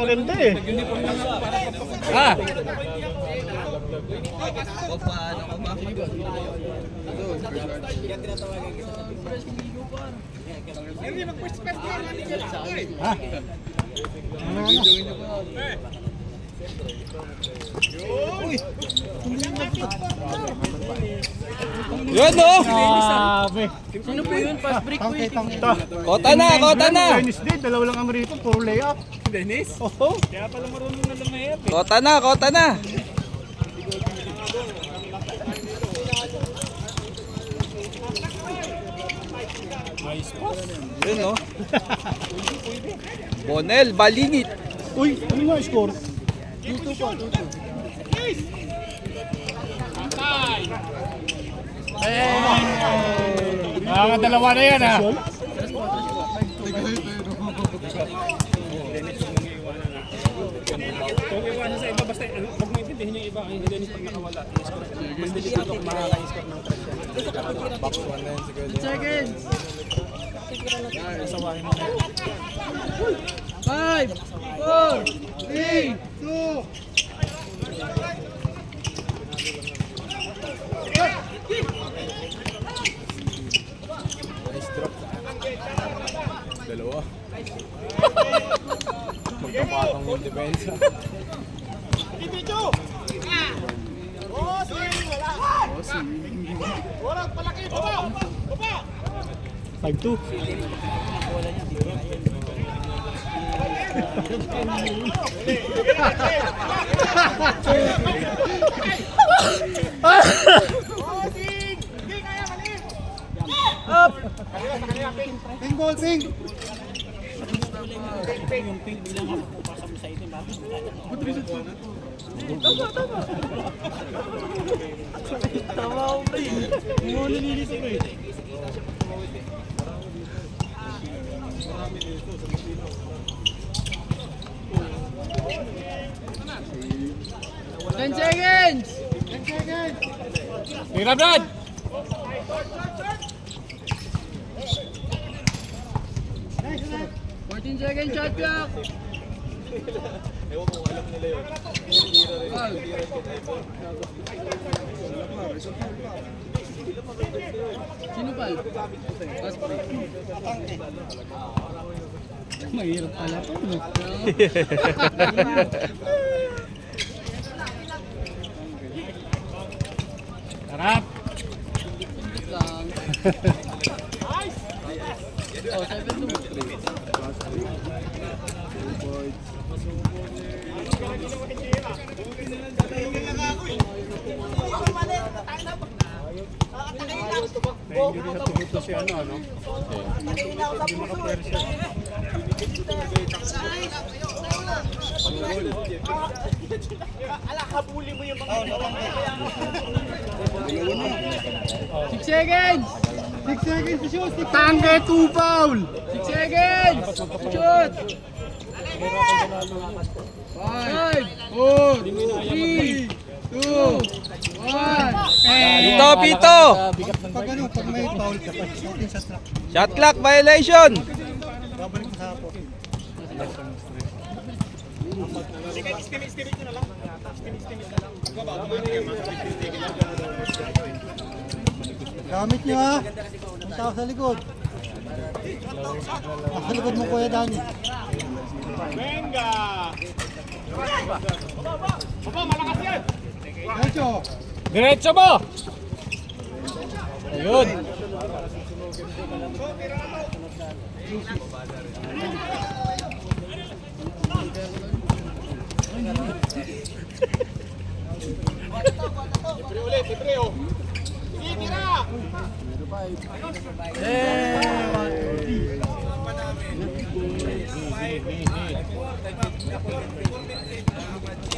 maganda eh. Ah! Ha? Yun no! Grabe. Sino po yun? Fast break po yun. Kota na! Kota na! Dennis din, dalawa lang ang rito, puro layup. Dennis? Oo. Kaya pala marunong na lumayap eh. Kota na! Kota na! Nice pass. Yun no! Bonel, balingit! Uy, ano nga score? 2-2 po, 2-2. Dalawa na yan ha. Kung iwanan sa iba, basta huwag mo intindihin yung iba. Hindi Dennis pag nakawala. Mas bilis ito makaka-score ng 3 box 1 na yun siguro. Seconds. Sasawahin mo. 5, 4, 3, 2. Nice drop. Dalawa. Magkapatang yung depensa. Five two. Ping ball, ping. Yung pink bilang ako pupasa mo sa itim. Tama ako pre. Mo nililisik eh. Ten seconds! Tira, Brad! Nice, 14 seconds shot clock! Ewan kung alam nila yun. Sino pa? Fast break. Mahirap pala po, no? Sarap! Lang. Oh, 7-2. Hindi sa tumuto si ano? Hindi makapersa. Six seconds! 6 seconds to shoot! Tangke, 2 foul! 6 seconds! Shoot! 5, 4, 3, 2, 1. Pito! Pito! Pag ano, pag may foul ka pa, shooting sa track. Shot clock violation! Babalik mo sa hapon. Gamit nyo ha. Ang tao sa likod. Sa likod mo Kuya Dani. Venga! Baba, malakas yan! Diretso mo! Ayun!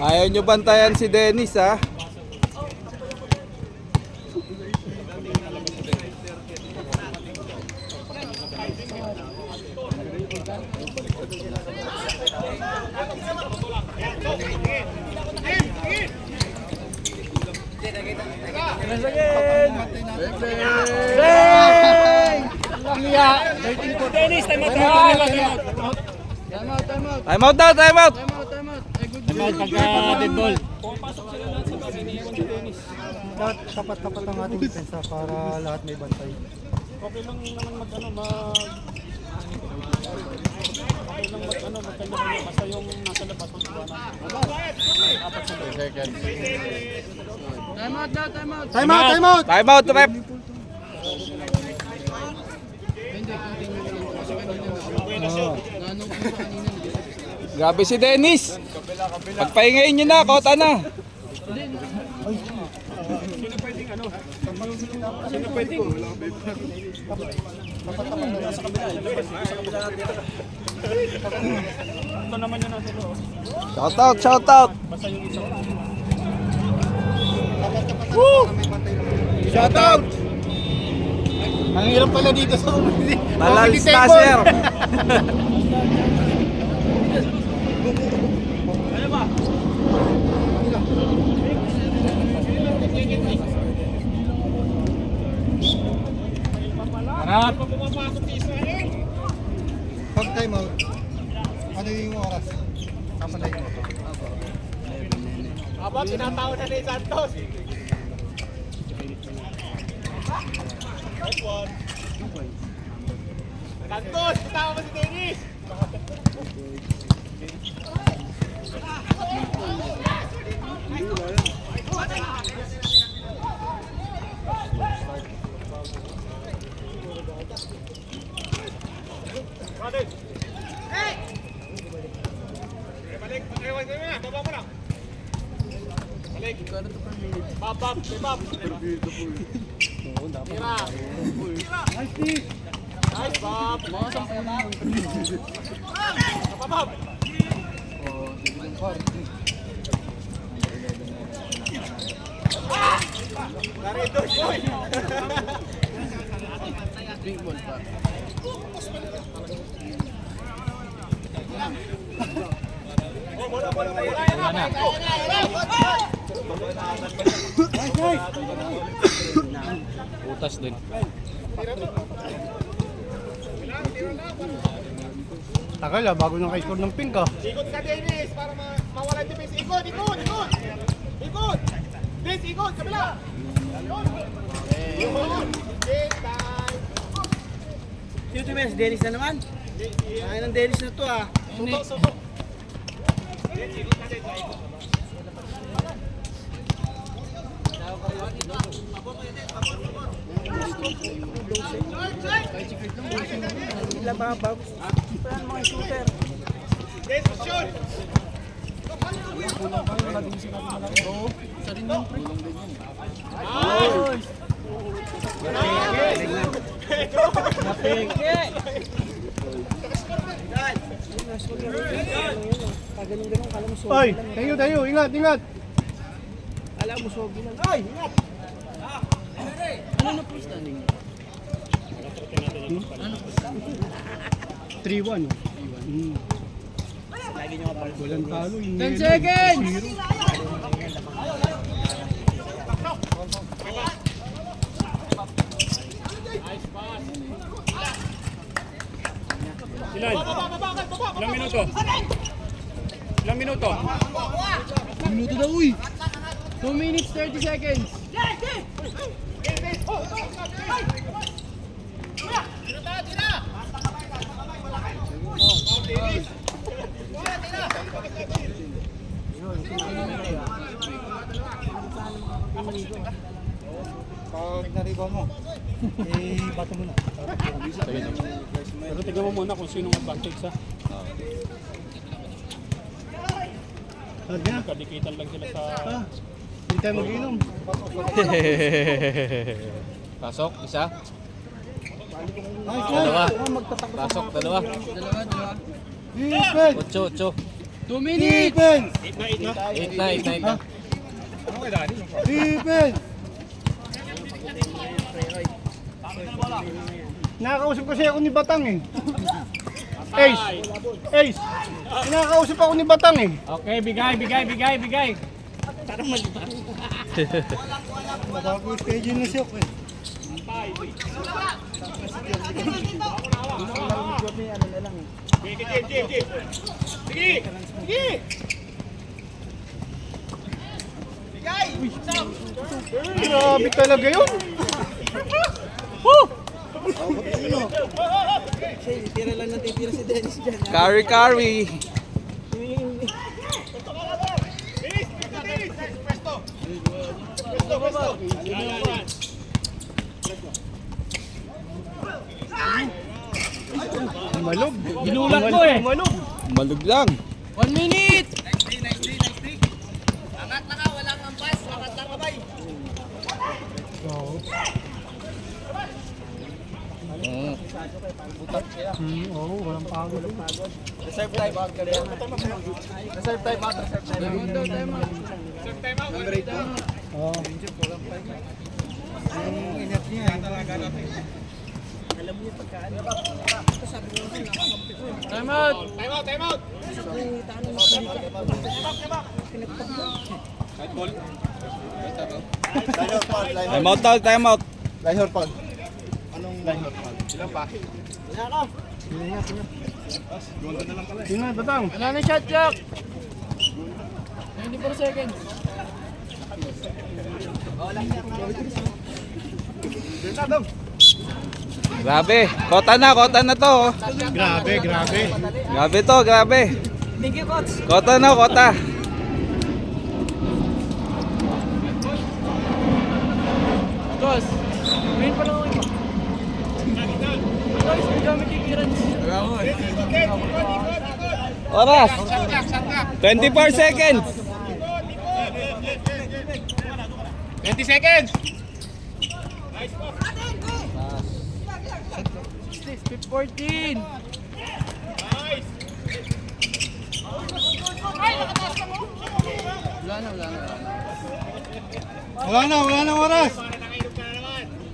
Ayaw nyo bantayan si Dennis ha? Dennis, time out. Time out, time out. Time out na! Time out! Time out. Timeout pagka dead ball. Pumapasok sila lahat sa loob, iniiwan si Dennis. Lahat tapat-tapat ang ating depensa para lahat may bantay. Okay lang naman okay lang magkanya-kanya. Basta yung nasa labas ng iwanan. Apat sa loob. 3 seconds. Timeout! Time out, rep. Grabe si Dennis. Pagpahingayin nyo na, kota na. Sino pwedeng ano? Sino pwedeng? Nasa kabila. Ito naman yun nasa loob. Shout out, shout out. Basta yung isang. Shout out. Ang hirap pala dito sa Talal Stasher. Harap. Pag timeout, ano yung oras? Kapalay mo. Aba, tinatawag na ni Santos. Santos, tatawa ba si Dennis? Balik, pag-iwan ko na, baba mo na. Balik. Bab. Tira. Nice, Bob. Bab. Naritos, boy. Utas din. Tagal bago nang ka-score ng pink Ikot ka, Dennis, para mawala yung defense. Ikot. Dennis, ikot, kabila. Ikot. Sino ito, Mes? Dennis na naman? Ay, ng Dennis na to ah. Sutok. Sila ba bago? Saan mga shooter? Dennis, shoot. Ganun-ganun, kala mo sogi Oy, lang. tayo, ingat. Kala mo sogi lang. Ay! Ingat! Ano na po standing? 3-1. Lagi nyo kapag Walang talo. 10 seconds! Ilan? Ilang minuto? Minuto daw uy! 2 minutes 30 seconds! Pag na-rebound mo, bato mo na. Pero tignan mo muna kung sinong advantage ha. Hard na. Kadikitan lang sila sa... Hindi tayo mag-inom. Pasok, isa. Nice, Dalawa. nice. Pasok, dalawa. Defense! 8. 2 minutes! Defense! 8 na. Defense! Nakakausap kasi ako ni Batang eh. Ace! Nakakausap ako ni Batang eh. Okay, bigay. Bago schedule na siya eh. Sige! Grabe talaga yun. Tira lang natin, tira si Dennis dyan. Carry. Malog. Ginulat ko eh. Malog. Malug lang. 1 minute! Oo, walang pagod. Reserve time. Reserve time out. Reserve time out. Number 8 po. Oo. Ang ingat niya. Alam niyo pagkaan. Ito sabi mo na nakakampi ko. Time out! Time out! Time out. Lahor Pag. Anong Lahor Pag? Ilang pa? Sino na batang? Wala na shot clock! 94 seconds. Grabe. Kota na to. Oh. Grabe. Grabe to, grabe. Thank you, coach. Kota na, kota. Coach, ngayon pa lang ako ito. Coach, may gamit yung clearance. Oras. 24 seconds. 20 seconds! 14. Wala na oras.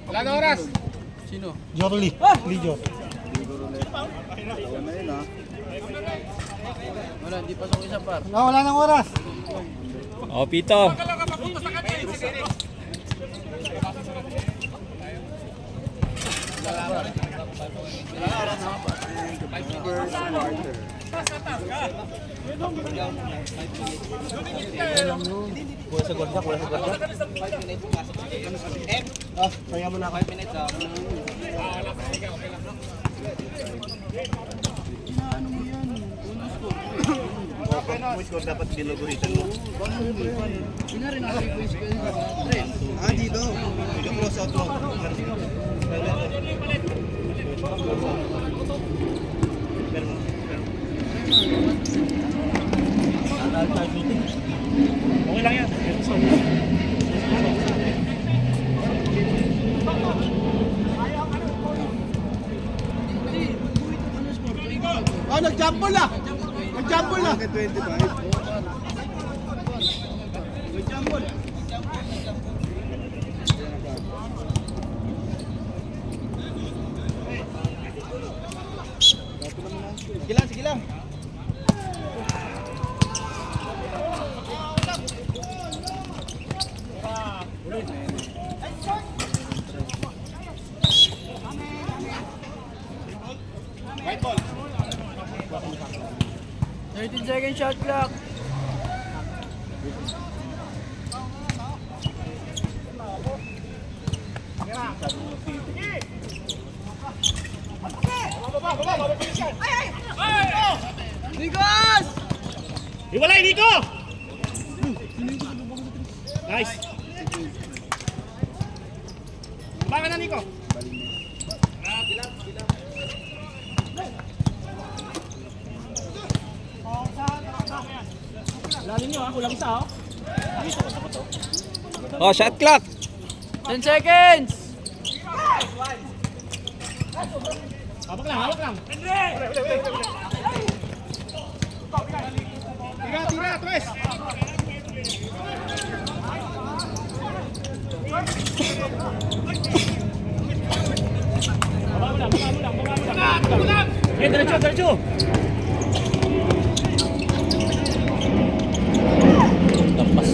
Wala na oras! Sino? Jorly. Lijor. Wala, hindi pa sa isa par. Wala na oras. O, Pito. Kaya mo na ako. 5 minutes. Score dapat binuguritan mo. Sino rin ako yung score nila ba? Dito. Close out mo. Okay lang yan. Nag-jumble na. Nag-jumble na. 25. Sige lang. White ball. 13-second shot clock. Nikos! Iwalay, Nico! Nice! Baka na, Nico! Lalim nyo ha, kulang isa ha. O, shot clock. 10 seconds! Hawak lang. Tira, tres! Baba mo lang. Diretso! Lampas.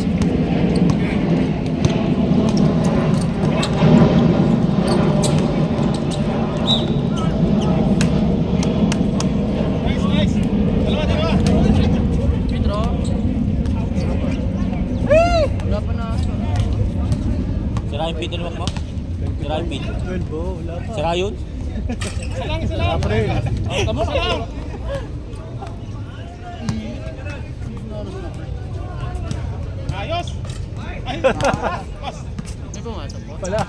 Nice! Dalawa! Pitro. Wala pa na. 12 po, wala pa. Sira yun? Isa lang. April. Tama, isa lang. Ayos! Ay! Pas! Wala.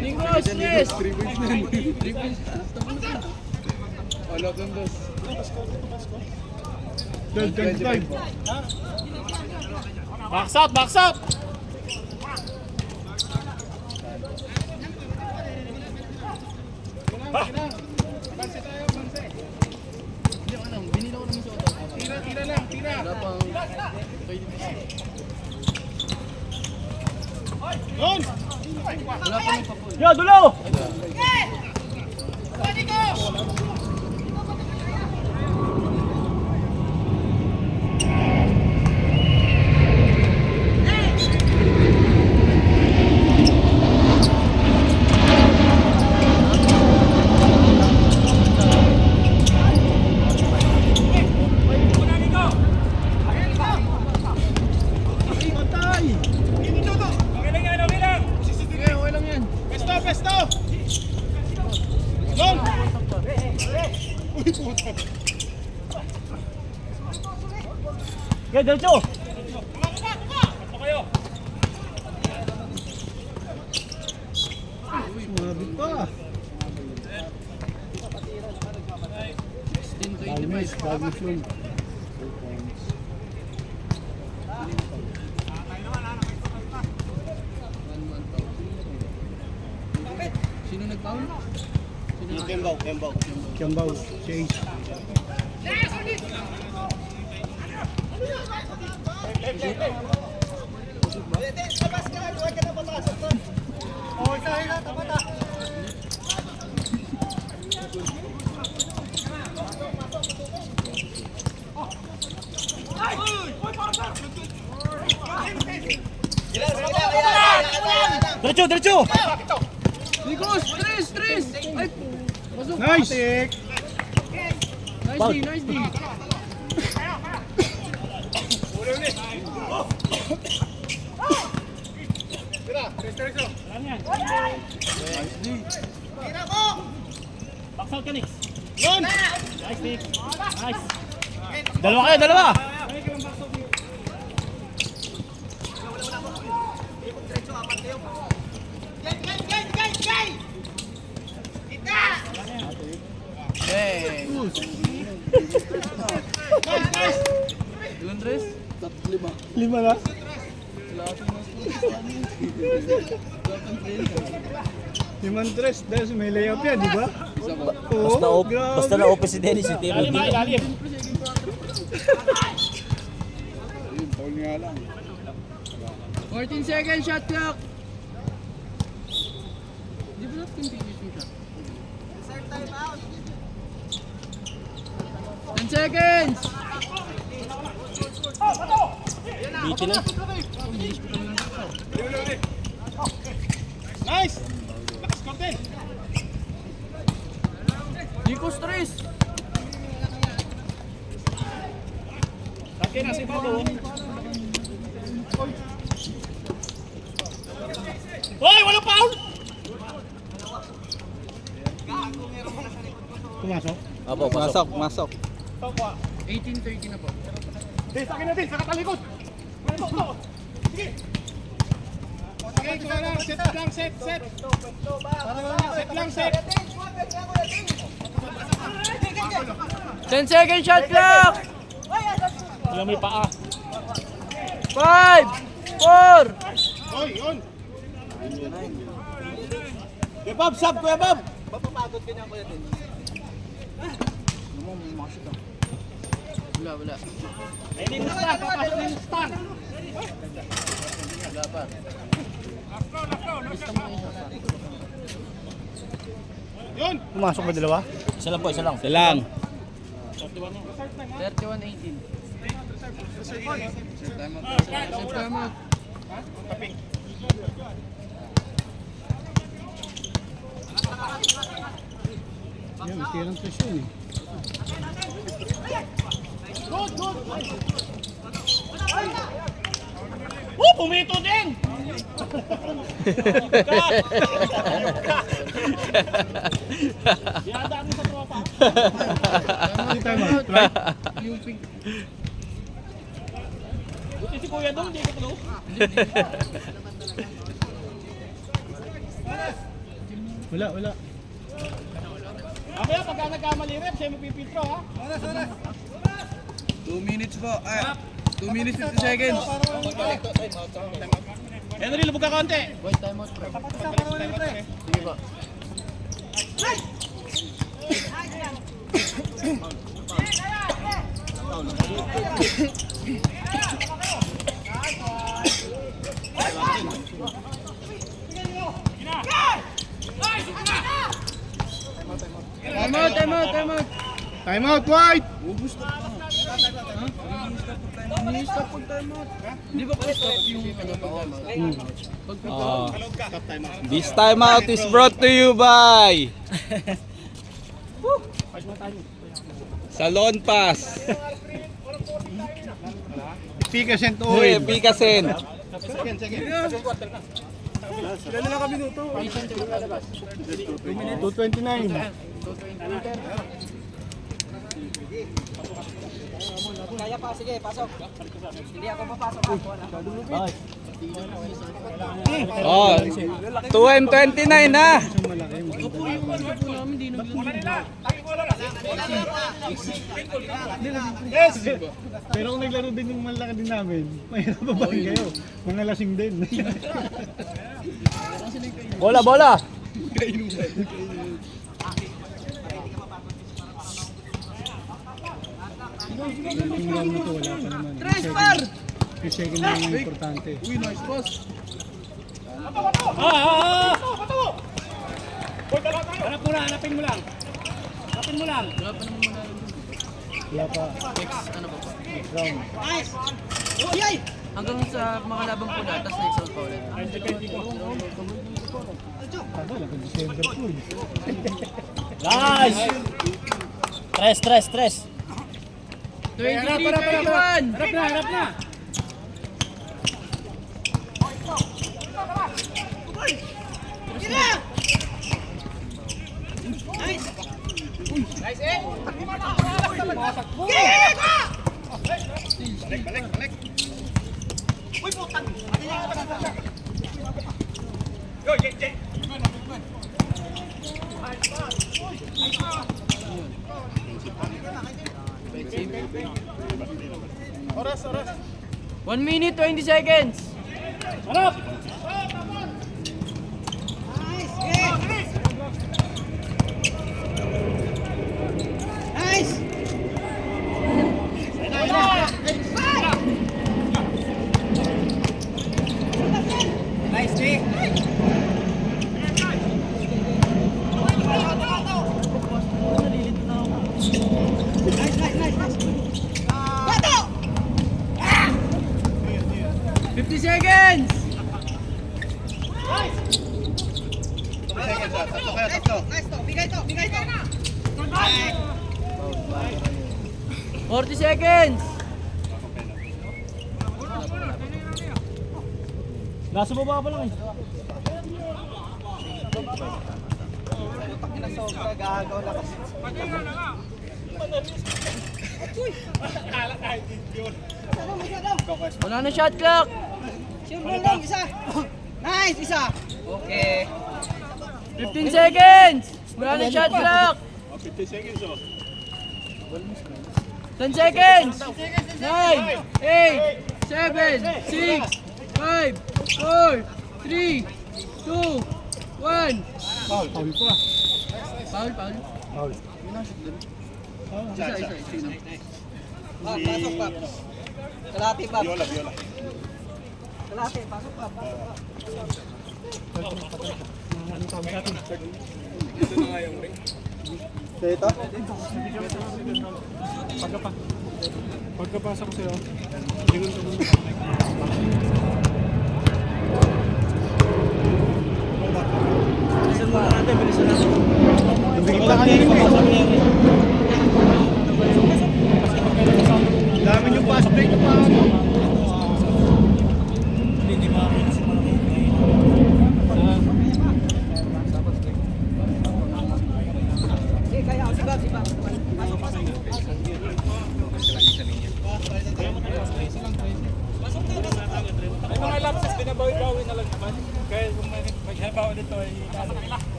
Lingos, yes! 3 points na yun. 3 points. Wala kang dos. 12-25. Box out! Box out! Tira lang, tira! Yun! Yo, dulo! Pesto! Pesto! Yun! Uy, puta! Yo, diretso! Ito kayo! Sumabi pa. Bagnes, bagnes yun. Sino nag-foul? Kiambaw, si Ace. Diretso, diretso! Nikos! Tres! Ay! Pasok! Nice! Nice D! Box out ka, Nix! Yun! Nice, Nick! Nice! Dalawa kayo, dalawa! Hey! Nice, nice! Ilan tres? 5 na? Limang tres dahil may layup yan, di ba? Isa ba? Oo, grabe. Basta na-open si Dennis, yung tiro. Lalim ha, lalim! Ayun, foul nga lang. 14 seconds shot clock! Di ba natin continuous yung shot? 10 seconds! Dito na. Nice! Nakascore din! Nikos tres! Laki na si Pablo. Hoy! Walang foul! Pumasok? Opo, pasok. Masok. 18-30 na po. Di, sa akin natin! Sa katalikod! Ito! Sige! Okay, ito lang! Set lang! Set! Set! Set lang! Set! 10 seconds shot clock! Alam may paa. 5! 4! Hoy! Yun! Kuya Bob, sub! Kuya Bob! Wala. Ay, hindi mo stand! Papasok din yung stand! Yun! Pumasok ba dalawa? Isa lang po, isa lang. Isa lang. 31-18. Time out. Yan, tirang presyon eh. Good! Good! Woo! Pumito din! Dinadaan mo sa tropa. Time out, right? Buti si Kuya doon, hindi ko tulo. Wala. Mamaya pagka nagkamali rin, siya magpipintro ha. 2 minutes po. 2 minutes 50 seconds. Henry, lubog ka konti. Sige po. Time out, White! Di ba po stop yung ano pa? This time out is brought to you by Salon Pass. Picasen to Uy, oil. Picasen. Ilan na kami dito? 2:29. Kaya pa, sige, pasok. Hindi ako papasok. Oh, 2M29 na. Yes! Pero kung naglaro din yung malaki din namin, mahirap pa ba kayo? Mga lasing din. Bola. Yung round na to, wala pa naman. Transfer! Yung second round yung importante. Uy, nice pass. Hanapin mo lang. Wala pa. Ano ba po? Round. Nice! Uyay! Hanggang sa mga labang po na, tapos next round pa ulit. Tagal, hanggang December po. Nice! Stress. 23-21! Harap na. Oras. 1 minute, 20 seconds! Harap! Nice! Nice, Jay! Nice. Bato! 50 seconds! Nice to, bigay to. 40 seconds! Nasa baba pa lang eh. Wala na shot clock! Siyempre lang, isa. Nice, isa. Okay. 15 seconds! Wala na shot clock! 50 seconds oh. 10 seconds! 9, 8, 7, 6, 5, 4, 3, 2, 1. Foul pa. Foul. Foul. Isa. Pasok, Pap. Kalati, Pap. Kalati, pasok, Pap. Pagkapasok ko sa'yo, lingon ka muna. Bilisan natin. Dami yung pass break yung paano. Hindi makakita si Malaki.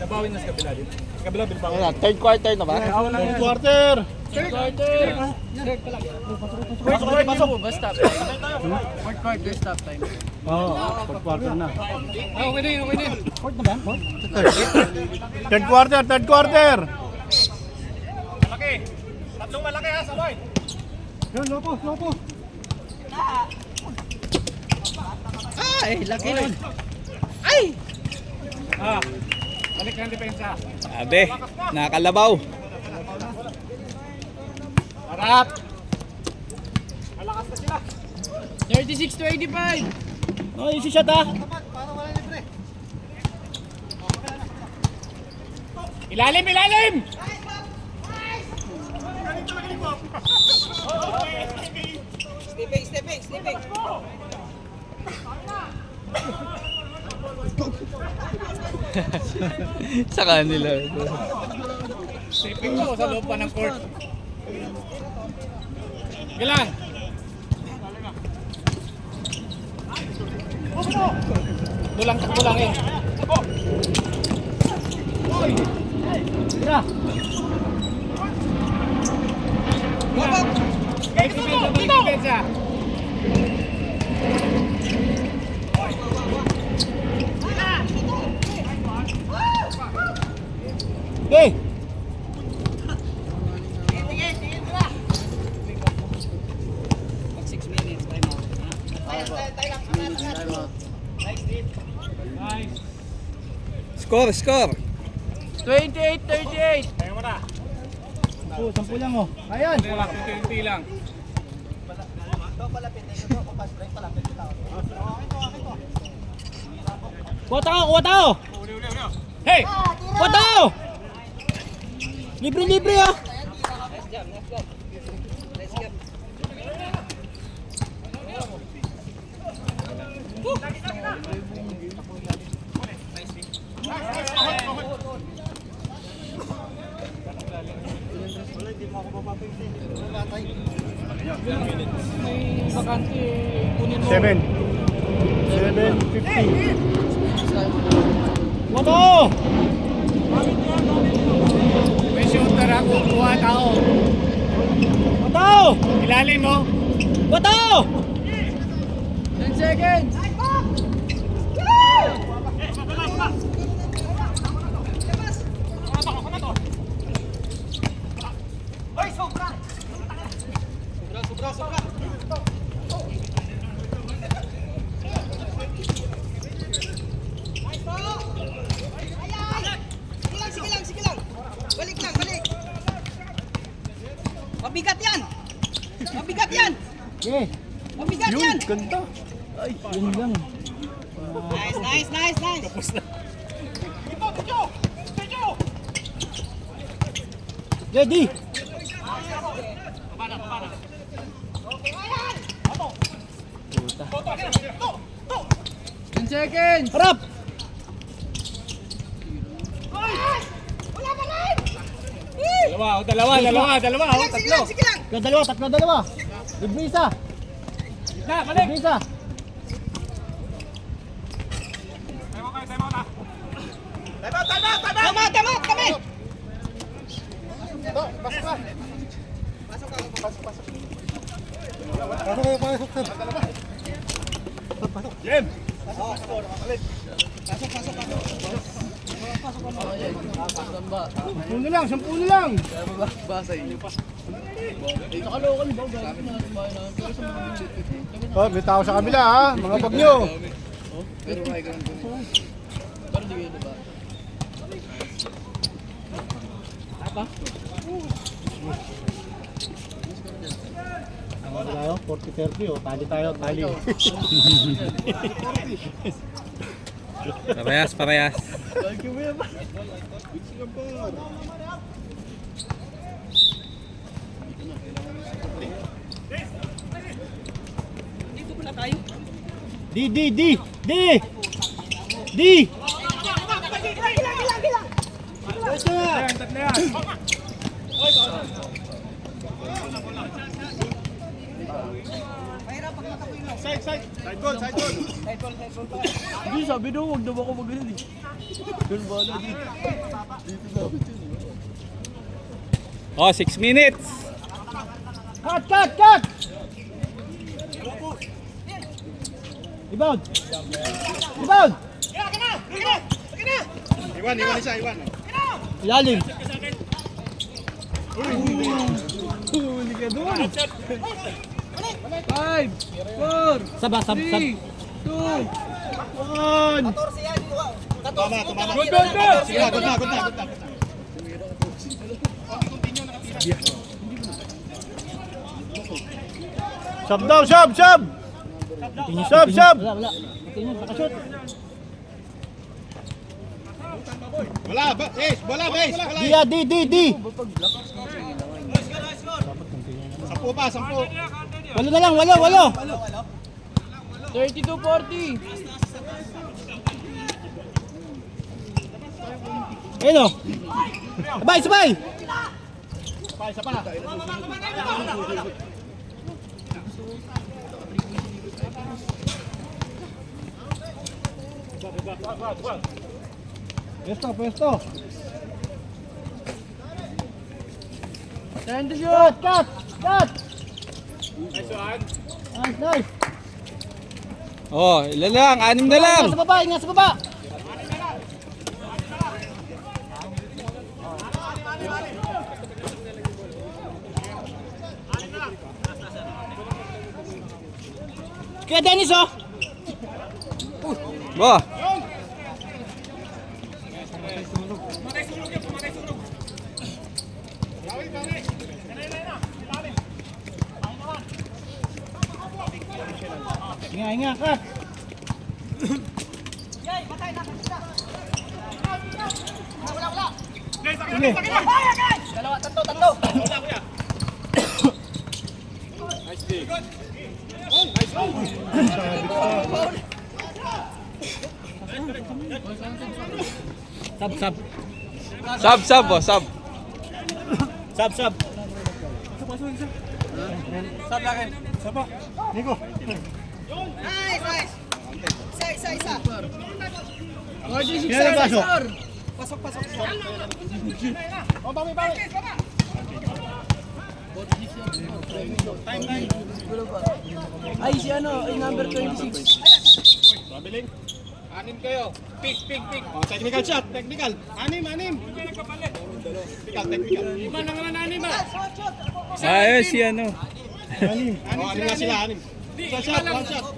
Nabawin na sa kabila din. Kabila, bilbao. Ayan, third quarter na ba? Third quarter. Oo, fourth quarter na. Third quarter, third quarter. Malaki. Tatlong malaki ha, sabay. Yun, lopo, lopo. Ay, laki nun. Ay! Balik ng depensa. Sabi, nakalabaw. Harap. Malakas na sila. 36-25. Oh, easy shot ah. Ilalim, ilalim! Stepping. Sa kanila. Siping mo sa loob pa ng court. Gilang! Tulang eh. Depensa. Okay. Pag 6 minutes, time out. Score. 28-38. Kaya mo na. 10 lang oh. Ayan. Wala, 20 lang. Kuha tao. Hey! Kuha tao. Libre ah. Bakante, kunin mo. 7. 7:50. Kuha tao. May shooter ako. Kuha tao. Kuha tao. Ilalim mo. Kuha tao. 10 seconds. Sige lang. Balik. Mabigat yan. Okay. Mabigat yan. Ganda. Ay, yun lang. Nice. Ready. Seconds! Harap. Dalawa. Sige lang. Tatlo dalawa. Libre isa. Libre isa. Tama, kami. Sampu na lang. Oh, may tao sa kabila ha. Mga pag nyo. Ano tayo? 40-30 oh. Tali tayo, tali. Parehas. Dito pala tayo. D. Mahirap pag matakoy mo. Side goal, side goal. Hindi, sabi daw, huwag daw ako mag-ganun eh. Doon bala dito. Oh, 6 minutes. Cut! Rebound! Iwan isa, Iwan. Ilalim! Huli ka doon! 5, 4, Sab. 3, 2, 1! Tama. Good. Sige na, good na. Sub daw, sub! Sub! Wala. Nakashoot. Wala, base. D! Sampu. Walo na lang, walo! 32-40. Ayun o! Sabay! Isa pa na. Pwesto! Time to shoot. Cut! Nice! Oh, ilan lang, 6 na lang. Ingat sa baba! Kaya Dennis oh! Bo. Ingat, cut! Tatlo. Sub, oh, sub. Sub! Nice. Isa. Yan ang pasok! Pasok. Ay, si ano, ay number 26. Pabiling. 6 kayo. Pick. Oh, technical shot. Technical. 6. Technical. Iba na nga na 6 ba? Ayos si ano. 6 na sila, 6. One shot.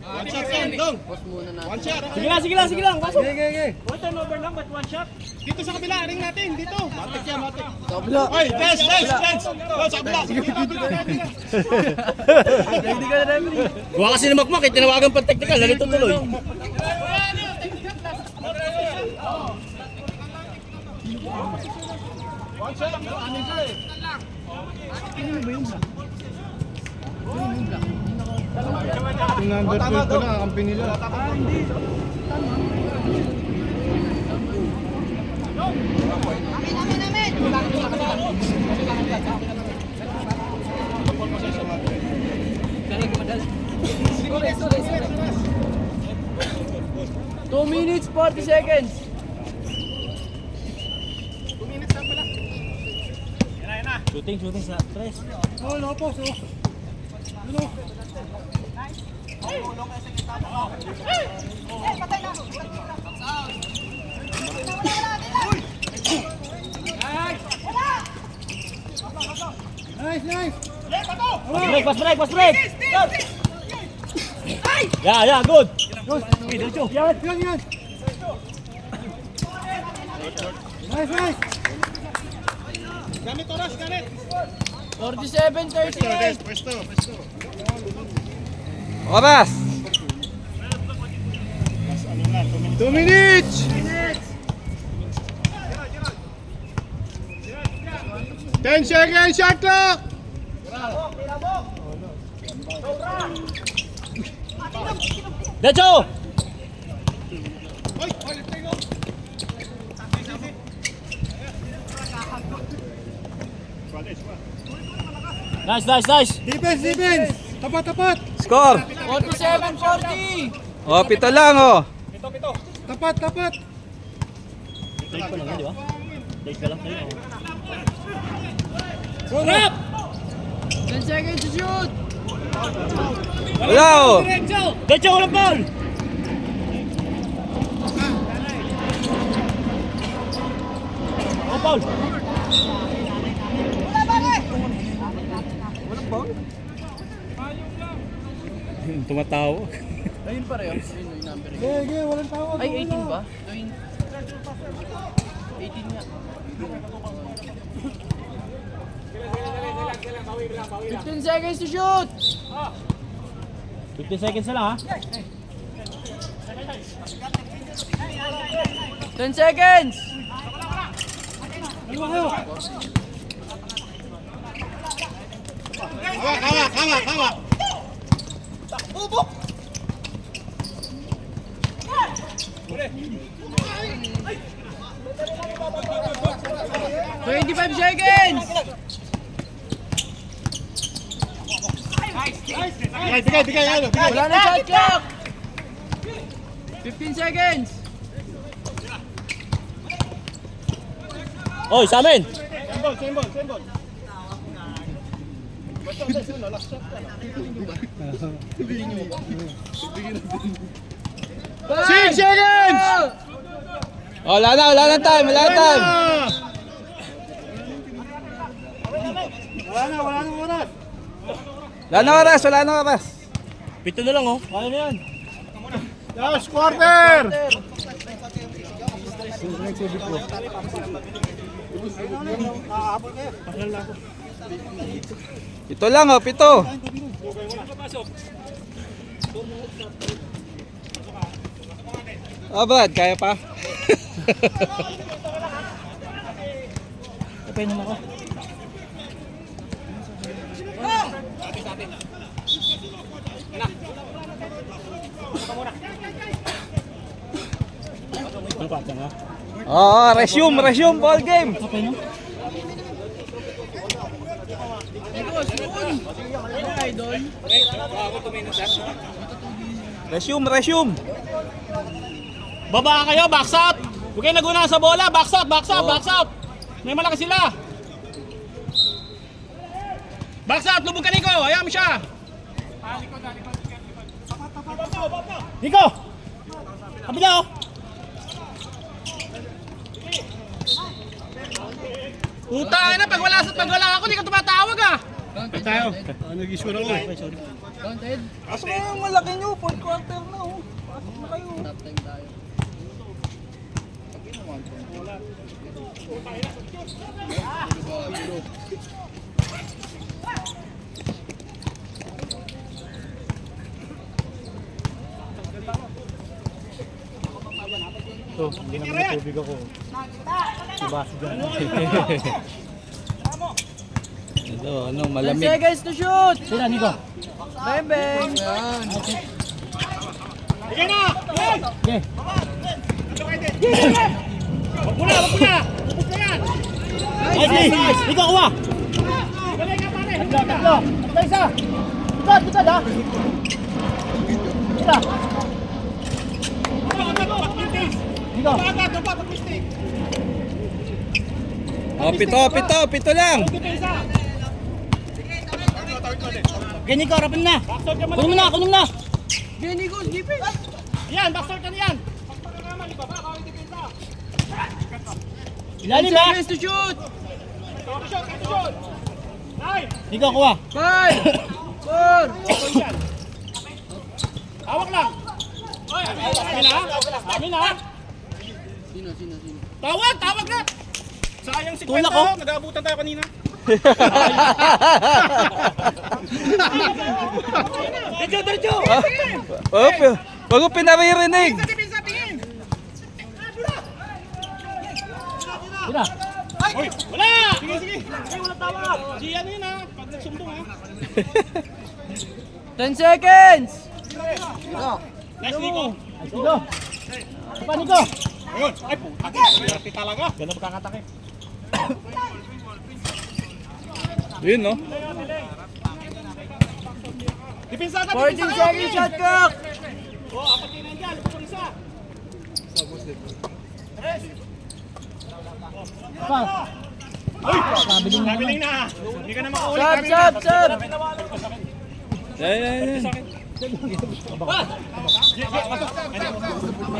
One shot yan, dong. One shot. Sige lang! Pasok! One turnover lang, but one shot. Dito sa kabila, ring natin, dito. Matik yan. Kabila. Oy, dance. Go, sa kabila. Technical referee. Gawa kasi ni Makmak, tinawagan pa technical, lalito tuloy. One shot, 6 sila eh. Yung number 12 ko na, kampi nila. Amin. 2 minutes, 40 seconds. 2 minutes lang pala. Yan na. Shooting sa tres. Nice. Pass break! Yeah, good! Yan. Nice. Gamit oras. 47-38. Pwesto. Oras. 2 minutes! 10 seconds, shot clock! Decho! Nice, nice, nice. Defense, defense. Tapat, tapat. Score. 47-40. Oh, 7 lang oh. Tapat, tapat. Take ko lang, di ba? Take ka lang tayo. Sarap! 10 seconds to shoot. Wala oh. Diretso, walang ball! Oh, ball! Wala pare. Tumatawa. Ayun pa rin. Ayun yung number. Sige, walang tawag. Ay, 18 ba? 18 nga. 15 seconds to shoot. 50 seconds na lang, ha? 10 seconds. Hawak, hawak, hawak, hawak. 25 seconds. Bigay, bigay, ano, bigay. Wala na shot clock. 15 seconds. Oy, sa amin! Same ball. 6 seconds. Oh, wala na time, wala na time. Wala na oras. Wala na oras. Pito na lang, oh. Kaya na yan. Last quarter. Ito lang oh, 7. Oh, Brad, kaya pa? Painom ako. Ano pa, tanga? Oh, resume ball game. Painom? Idol. Resume. Baba kayo, box out! Huwag kayo naguna sa bola, box out! Box out! May malaki sila! Box out, lubog ka Nico! Ayaw mo siya! Nico! Kabila oh! Puta na, pag wala ako, di ka tumatawag ah! Tayo. Nag-issue ako eh. Counted. Asa mo yung malaki nyo? 4 quarter na oh. Pasok na kayo. Top time tayo. So, hindi naman natubig ako. Si Baso dyan. Ano, 10 malamig. seconds to shoot. Sila, Nico. Bang bang. Yan. Sige na! Okay. Wag mo na! Ubus na yan! Nice! Nico, kuha! Balik ka pare! Tatlo! Isa! Tutad ha! Isa! Nico! Oh, 7 lang. Okay, Nico, harapin na! Kunin mo na! Benny goes defense. Yan! Backstart ka na yan! Ilalim 10 ha! seconds to shoot. Nico, kuha! 5 4 Hawak lang! Dami na! Sino? Tawag na! Sayang si Tulak, Kwenta, oh. nag-aabutan tayo kanina. Diretso! Oh, wag mo pinaririnig. Sila! Hoy, wala! Sige! Ay, wala tawag! Si ano yun ha? Pag nagsumbong ha? 10 seconds. Nice, Nico! Nico! Isa pa, Nico! Ayun! Ay, puta! Swerte talaga! Ganda magkakatake. Yun, no? Depensa ka, 14 seconds shot clock. Oh, apat din nandiyan. Ipapang isa. Nabiling na. Hindi ka na makaulit. Sab. Yan.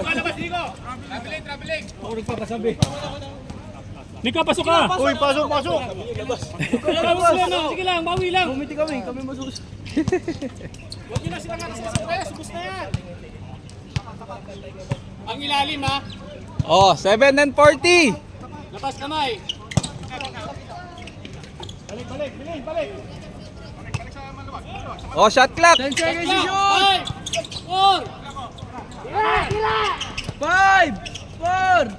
Palabas, Nico. Traveling. Ako nagpapasabi. Nico, pasok ka. Uy, pasok. Sige lang, bawi lang. Bumiti kami masus. Huwag nyo na sila nga nasa subos na yan. Ang ilalim ha. Oh, 7 and 40. Lapas kamay. Balik. Oh, shot clock. 10 seconds to shoot. 5, 4. 5, 4.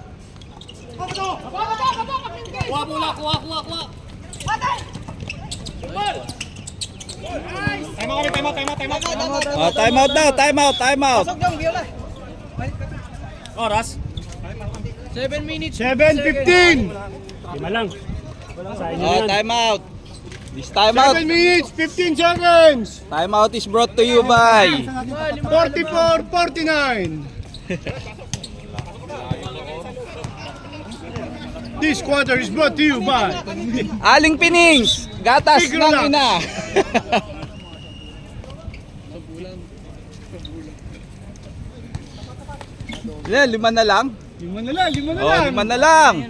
Kuha muna, kuha. Time out. Oh, time out daw, time out. Pasok dong, Viola. Oras. 7 minutes. 7:15. Lima lang. Oh, time out. This time out. 7 minutes, 15 seconds. Time out is brought to you by 44-49. This quarter is brought to you by Aling Pinings, gatas Big ng relax. ina. Yeah, 5 na lang. lima na lang. Oh, 5 na lang.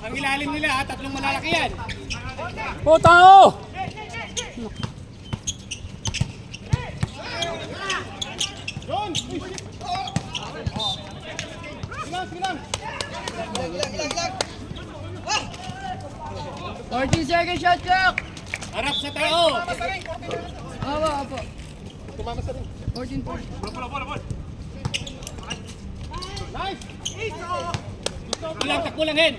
Ang ilalim nila ha, tatlong malalaki yan. Puta! Sige lang. 14 seconds shot clock. Harap sa tao. Apo. 14, 14. Takbo lang, Hen.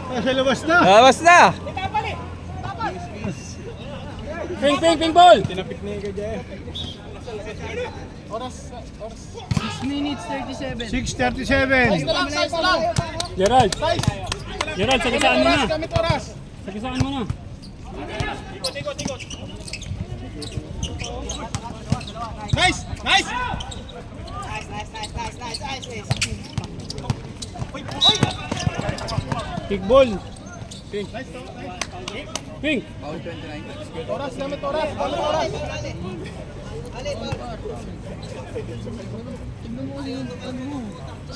Nasa labas na. Labas na. Ping ball. 6 minutes 37. 6:37. Gerald, sagasaan mo na. Gamit oras. Sagasaan mo na. Nice. Nice. Kickball. Ping. Oras, gamit oras. Gamit oras.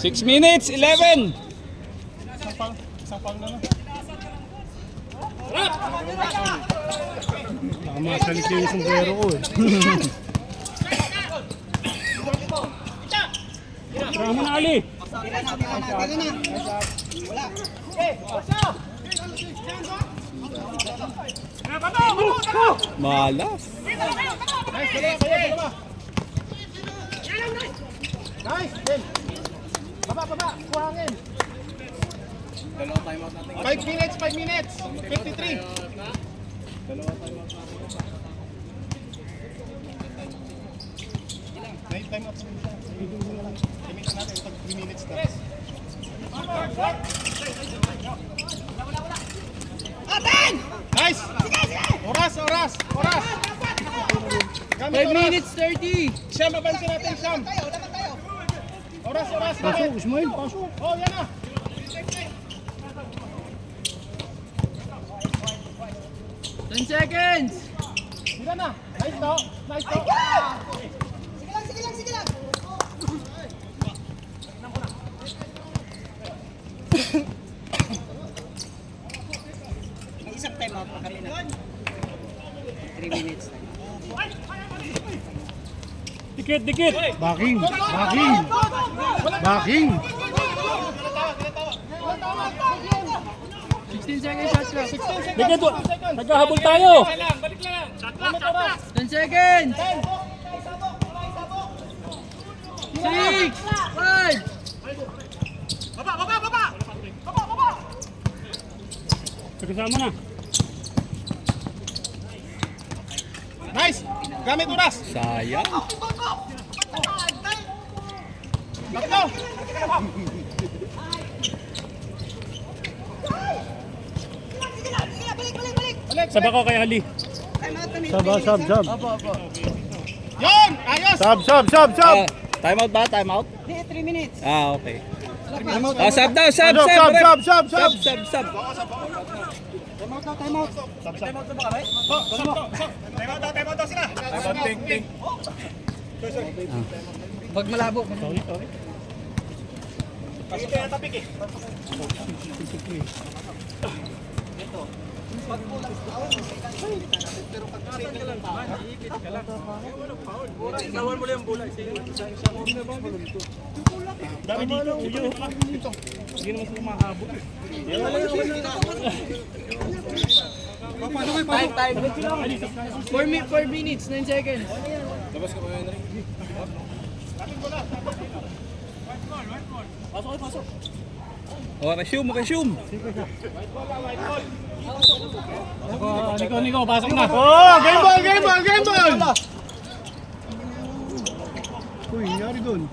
6 minutes, 11. Tama, salit yung sombrero ko eh. Tara mo na, Ali. Malas. Nice. Baba. Kuhangin. 5 minutes. 53. Time out. Limit natin pag 3 minutes na. Nice. Oras. 5 minutes 30. Siyam, abansin natin, Siyam. Oras. Pasok, Ismail, pasok. Oh, yan na. 10 seconds. Sila na. Nice to. Sige lang. May isang time out pa kami na. 3 minutes na. Dikit. Backing. 16 seconds shot clock. Dikit. Nagkahabol tayo. 10 seconds. 6, 5, Kasama na. Nice! Gamit oras! Sayang. Tatlo! Saba ko kay Ali. Time out kami. Sab, sab, sab. Yun! Ayos! Sab, sab, sab, sab. Time out ba? Time out? Hindi, 3 minutes. Ah, okay. Time out. Ah, sub daw, sub, Ano, sub, sab, ref. sab, sab, Sub, sab. sub, sub. Time out. Time out daw sila! Ting. Pag malabo. Kasi ito yung tapik eh. Dami dito, uyo. Hindi naman sila mahabot. Time. 4 minutes, 9 seconds. Oh, resume. Nico, pasok na. Oh, game ball. Uy, nangyari dun.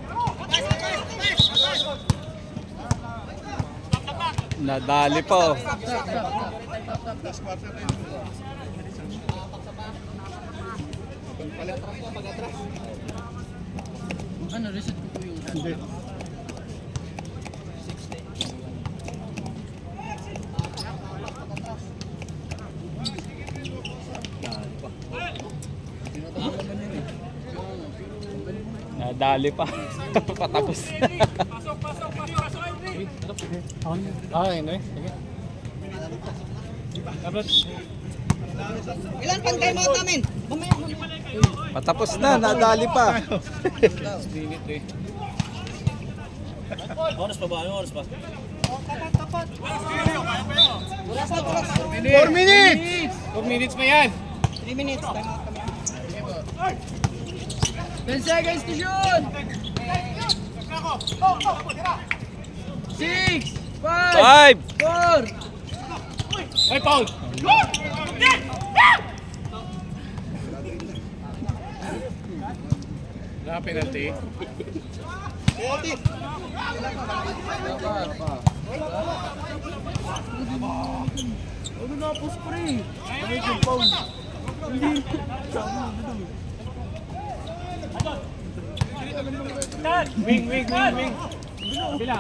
Nadali pa. Oh. Ano, reset ko po yung... Hindi. Nadali pa. Patapos. Ilan pang time out namin? Mamaya. Patapos na, nadali pa. Oras pa ba? Ano oras pa? Oras na, oras. 4 minutes. 4 minutes pa yan! 3 minutes. Time out kami. 10 seconds to shoot! 6, 5, 5. 4, Ay, Paul! Wala penalty. Wing. Bila.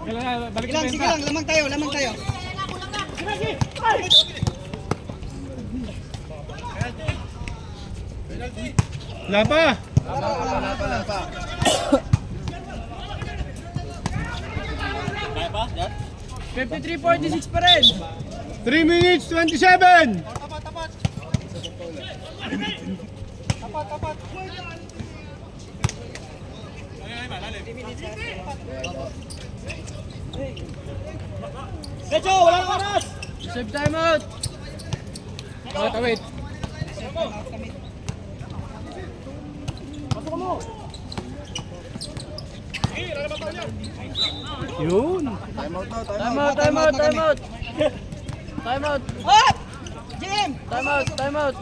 Balik Sige lang, sige lang. Lamang tayo. Wala pa. 53-46 pa rin. 3 minutes, 27. Becho, wala nang oras! Save timeout. Wait. Yun. Timeout. Hop! Jim! Timeout. Time out!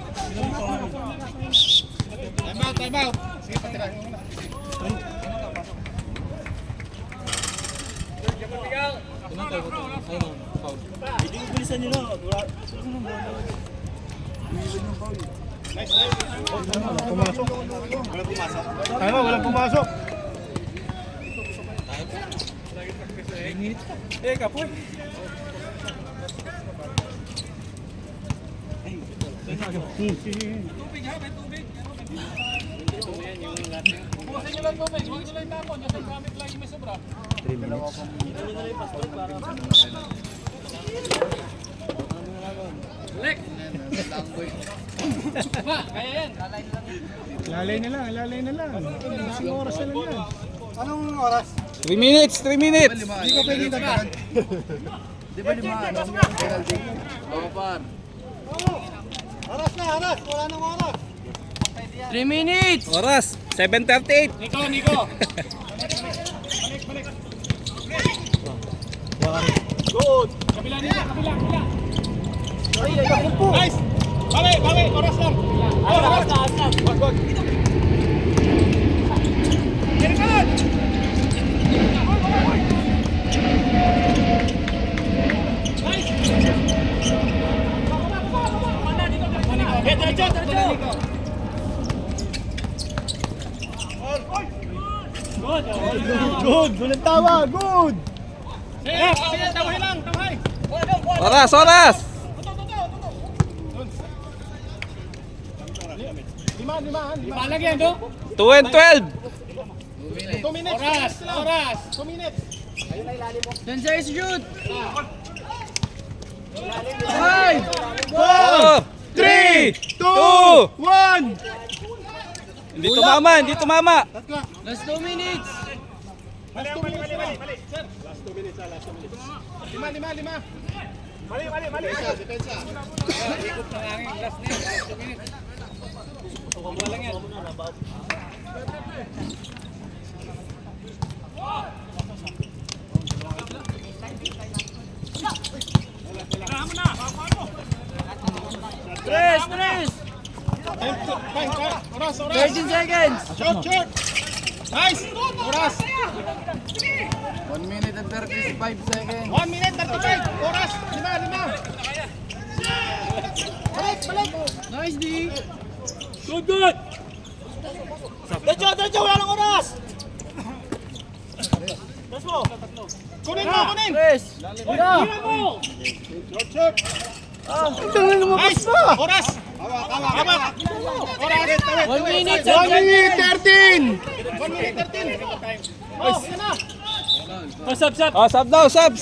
Sige, patirahin mo muna. Pumasok. Ano, walang pumasok. Lalay na lang. Isang oras na lang yan. Anong oras? 3 minutes. Hindi ko pwede dagdagan. Oras na, oras! Wala nang oras! 3 minutes. Oras, 7:38. Nico! Good. Kabila nila, kabila. Nice. Bawi, oras lang. Oras lang. Wag. Get it on. Nice. Diretso. Good! Walang tawa! Good! Sige, tawahin lang, tawahin. Oras! Lima. Lagyan, do? 2 and 12! 2 minutes. Oras. 2 minutes. Dun sa Jude. 4, 3, 2, 1! Hindi tumama! Last 2 minutes. Mali. Sir. Last 2 minutes. Lima. Mali. Depensa. Tres. Time. Oras. 13 seconds. Short. Nice. Oras. 1 minute and 35 seconds. 1 minute 35. Oras. Lima. Balik. Nice, D. Good. Diretso, wala ng oras. Let's go. Kunin. Tres. Short. Nice. Oras. Hawak. Oras. 1 minute. 1 minute 13. 1 minute 13. Nice. Yan na. Sab. Oh, sub daw, sub!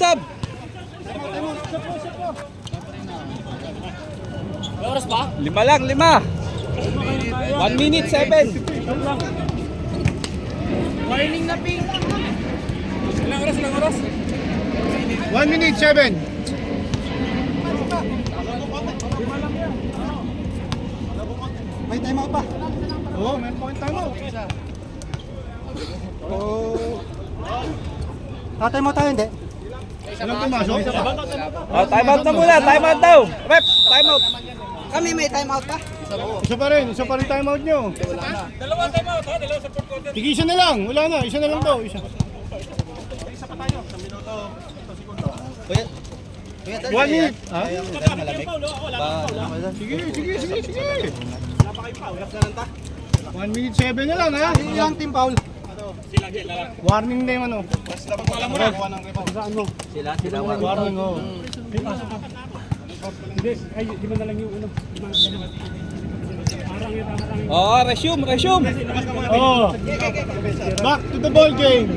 May oras ba? 5 lang. 1 minute 7. Warning na pink. Ilang oras? 1 minute 7. May time out pa. Oo, meron pa kayong time out. Time out tayo, hindi? Walang pumasok? Oh, time out na muna, time out daw! Rep, time out! Kami may time out pa. Isa pa rin time out nyo. Dalawa time out ha, dalawa sa fourth quarter. Tig-isa na lang, wala na, isa na lang daw. Isa. 1 minute. Ha? Sige. 1 minute 7 na lang ha. Ilang team foul? Warning na yung ano. Alam mo na. Saan mo? Sila. Warning oh. Di ba na lang yung ano? Oh, resume! Oh. Back to the ball game.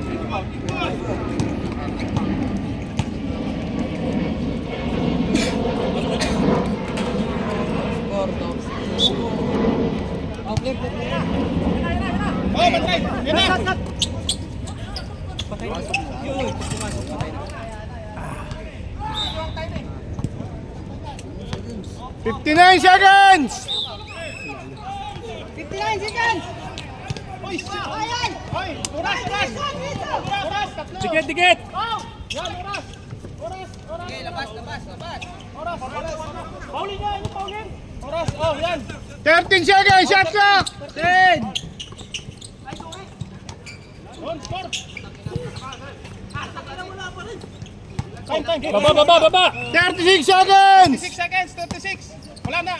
Oh, bantay. Yan na. 59 seconds! 59 seconds. Hoy! Oras! Tatlo! Dikit. Yan, oras! Okay, labas. Paulin niya, ano paulin? Oras, yan! 13 seconds, shot clock! 10. On, score! Time. Baba. 36 seconds! 36! Wala na!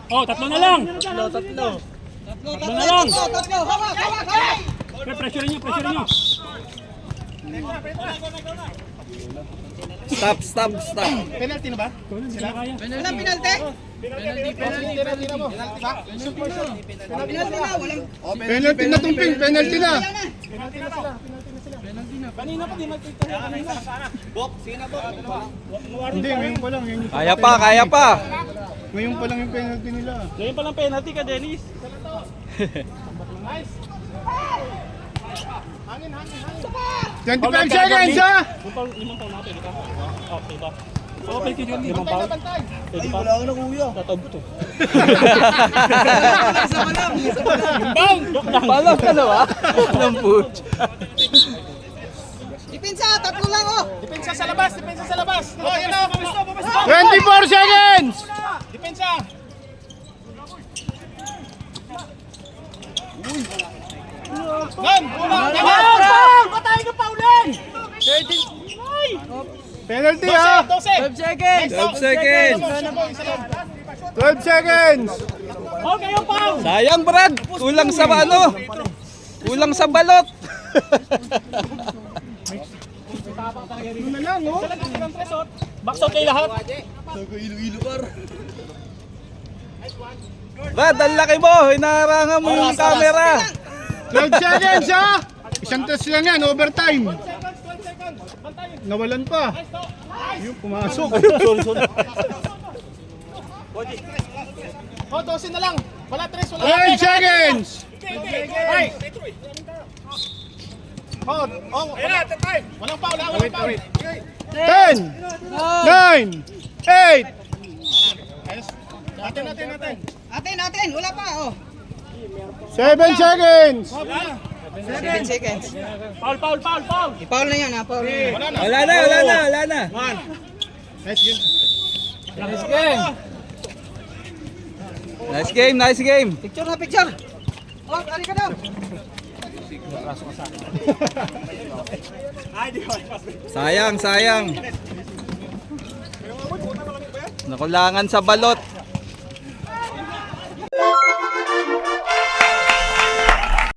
Oh, tatlo na lang. Tatlo. na lang. Hawak. Pressure nyo. Stop! Penalty na ba? Sila kaya. Walang penalty? Penalty na mo. Penalty na, walang... Penalty na tong ping, penalty na. Kanina pa di magkita kanina. Hindi, ngayon pa lang. Kaya pa! Ngayon pa lang yung penalty nila. Ngayon palang penalty ka, Dennis. Nice! 25 seconds ha! Limang taon natin, di ba? Okay ba? Okay, kay Johnny. Limang taon. Bantay! Pwede pa? Wala ko na kuya. Tataw to. Isa pa lang. Bang! Joke lang. Paano ka na ba? Ng puch. Ipi! depensa, tatlo lang oh. Depensa sa labas, depensa sa labas. Oh, yan o, pumusto, pumusto. 24 seconds! Depensa. Gan, kulang. Patay ka pa ulit! Penalty ha! 12 seconds. 12 seconds. 12 seconds! Sayang Brad, kulang sa ano? Kulang sa balot. Ano na lang oh? Backshot kayo lahat. Brad, ang laki mo, hinaharangan mo yung camera. 12 seconds ha! Isang test lang yan, overtime. Nawalan pa. Yung pumasok. Oh, 12 na lang. Wala 3, wala 12 seconds! Ay! Oh, wala. Walang foul, walang foul. 10, 9, 8, Natin. Atin, wala pa oh. 7 seconds! 7 seconds. Foul. I-foul na yan ha, foul na yan. Wala na. Nice game. Picture na, picture. Oh, ali ka daw. Sayang. Nakulangan sa balot.